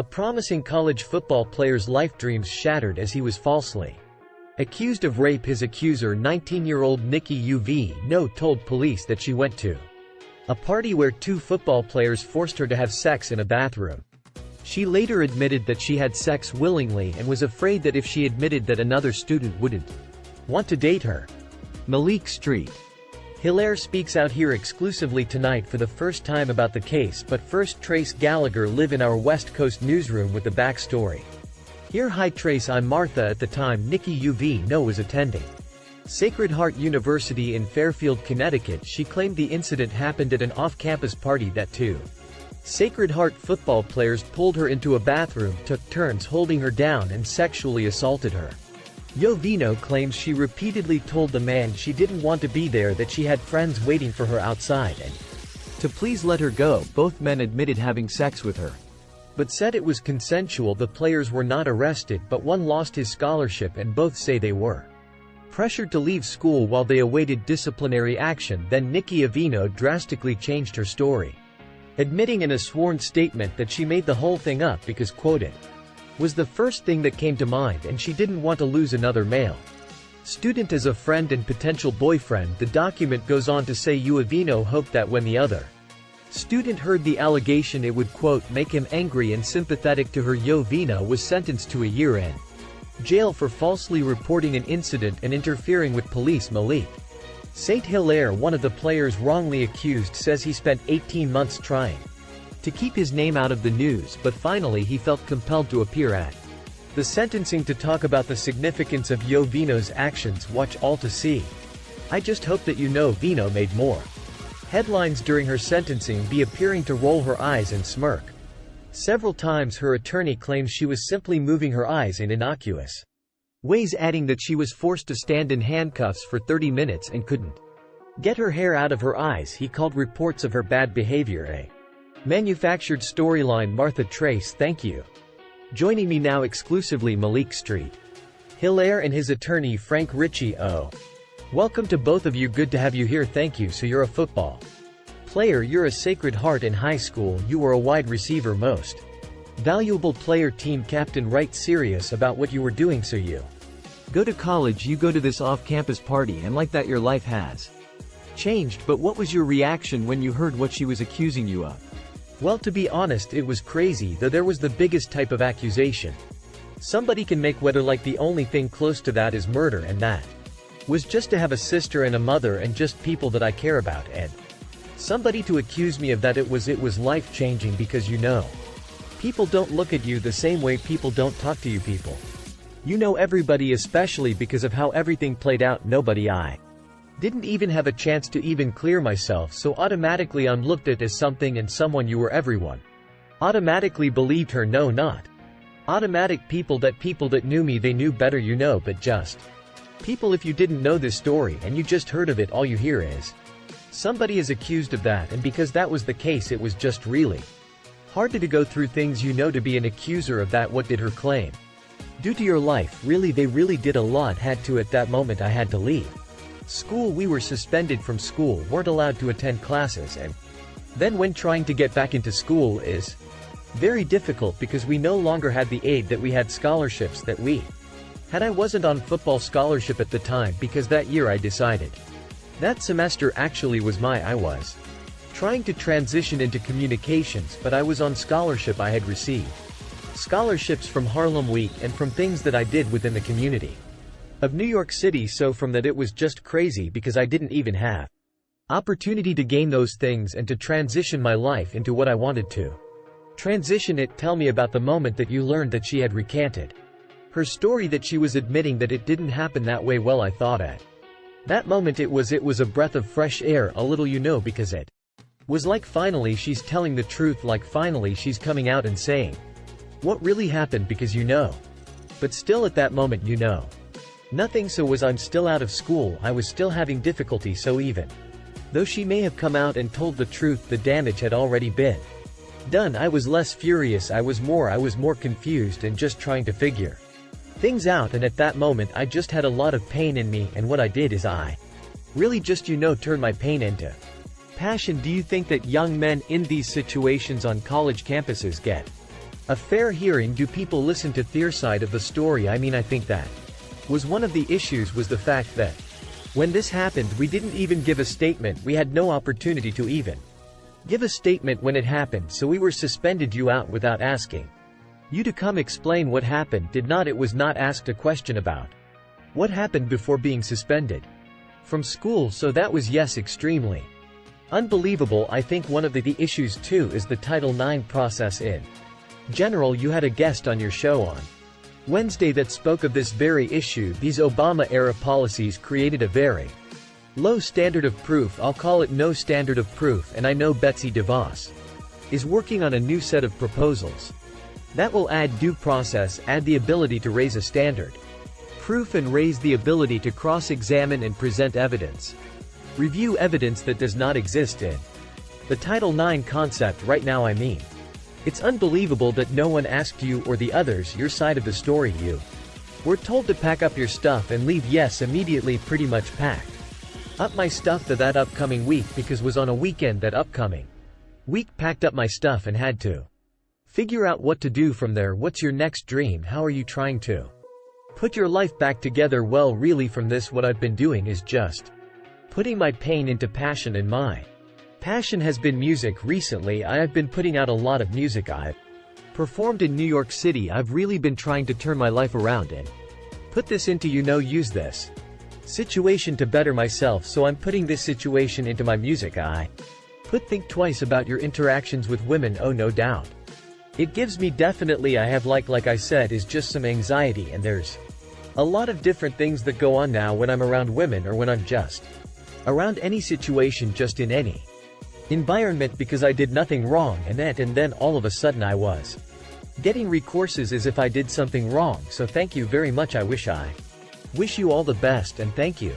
A promising college football player's life dreams shattered as he was falsely accused of rape. His accuser, 19-year-old Nikki Yovino, told police that she went to a party where two football players forced her to have sex in a bathroom. She later admitted that she had sex willingly and was afraid that if she admitted that another student wouldn't want to date her. Malik St. Hilaire speaks out here exclusively tonight for the first time about the case, but first Trace Gallagher live in our West Coast newsroom with the backstory. Here. Hi Trace, I'm Martha. At the time Nikki Yovino was attending Sacred Heart University in Fairfield, Connecticut. She claimed the incident happened at an off-campus party that two Sacred Heart football players pulled her into a bathroom, took turns holding her down and sexually assaulted her. Yovino claims she repeatedly told the man she didn't want to be there, that she had friends waiting for her outside and to please let her go. Both men admitted having sex with her, but said it was consensual. The players were not arrested, but one lost his scholarship and both say they were pressured to leave school while they awaited disciplinary action. Then Nikki Yovino drastically changed her story, admitting in a sworn statement that she made the whole thing up because, quoted, was the first thing that came to mind and she didn't want to lose another male student as a friend and potential boyfriend. The document goes on to say Yovino hoped that when the other student heard the allegation it would, quote, make him angry and sympathetic to her. Yovino was sentenced to a year in jail for falsely reporting an incident and interfering with police. Malik St. Hilaire, one of the players wrongly accused, says he spent 18 months trying to keep his name out of the news, but finally he felt compelled to appear at the sentencing to talk about the significance of Yovino's actions. Watch all to see. I just hope that Yovino made more headlines during her sentencing by appearing to roll her eyes and smirk several times. Her attorney claims she was simply moving her eyes in innocuous ways, adding that she was forced to stand in handcuffs for 30 minutes and couldn't get her hair out of her eyes. He called reports of her bad behavior a manufactured storyline. Martha Trace, thank you. Joining me now exclusively Malik St. Hilaire and his attorney Frank Ritchie. Oh, welcome to both of you. Good to have you here. Thank you. So you're a football player. You're a Sacred Heart in high school. You were a wide receiver, most valuable player, team captain, right? Serious about what you were doing. So you go to college, you go to this off-campus party, and like that your life has changed. But what was your reaction when you heard what she was accusing you of? Well, to be honest, it was crazy, though there was the biggest type of accusation somebody can make, whether like the only thing close to that is murder, and that was just to have a sister and a mother and just people that I care about, and somebody to accuse me of that, it was life-changing because people don't look at you the same way, people don't talk to you, people everybody, especially because of how everything played out. I didn't even have a chance to even clear myself, so automatically I'm looked at as something and someone. Everyone automatically believed her. No, not automatic. People that knew me, they knew better, but just people, if you didn't know this story and you just heard of it, all you hear is somebody is accused of that, and because that was the case, it was just really hard to go through things, to be an accuser of that. What did her claim do to your life? Really, they really did a lot. Had to. At that moment I had to leave school. We were suspended from school, weren't allowed to attend classes, and then when trying to get back into school is very difficult because we no longer had the aid that we had, scholarships that we had. I wasn't on football scholarship at the time because that year I decided that semester actually was I was trying to transition into communications, but I was on scholarship. I had received scholarships from Harlem Week and from things that I did within the community of New York City, so from that it was just crazy because I didn't even have opportunity to gain those things and to transition my life into what I wanted to transition it. Tell me about the moment that you learned that she had recanted her story, that she was admitting that it didn't happen that way. Well, I thought at that moment it was a breath of fresh air, a little, because it was like finally she's telling the truth, like finally she's coming out and saying what really happened, because but still at that moment nothing. So I'm still out of school, I was still having difficulty, so even though she may have come out and told the truth, the damage had already been done. I was less furious, I was more confused and just trying to figure things out, and at that moment I just had a lot of pain in me, and what I did is I really just turned my pain into passion. Do you think that young men in these situations on college campuses get A fair hearing. Do people listen to their side of the story? I think that was one of the issues, was the fact that when this happened we didn't even give a statement. We had no opportunity to even give a statement when it happened, so we were suspended you out without asking you to come explain what happened. It was not asked a question about what happened before being suspended from school, so that was, yes, extremely unbelievable. I think one of the issues too is the Title IX process in general. You had a guest on your show on Wednesday that spoke of this very issue. These Obama-era policies created a very low standard of proof. I'll call it no standard of proof, and I know Betsy DeVos is working on a new set of proposals that will add due process, add the ability to raise a standard proof, and raise the ability to cross-examine and present evidence, review evidence that does not exist in the Title IX concept right now. It's unbelievable that no one asked you or the others your side of the story. You were told to pack up your stuff and leave. Yes, immediately, pretty much packed up my stuff to that upcoming week, because was on a weekend that upcoming week. Packed up my stuff and had to figure out what to do from there. What's your next dream? How are you trying to put your life back together? Well, really, from this, what I've been doing is just putting my pain into passion, and my passion has been music. Recently I have been putting out a lot of music. I've performed in New York City. I've really been trying to turn my life around and put this into, use this situation to better myself, so I'm putting this situation into my music. Think twice about your interactions with women. Oh, no doubt it gives me, definitely, I have like I said, is just some anxiety, and there's a lot of different things that go on now when I'm around women, or when I'm just around any situation, just in any environment, because I did nothing wrong, and then all of a sudden I was getting recourses as if I did something wrong. So thank you very much. I wish you all the best, and thank you.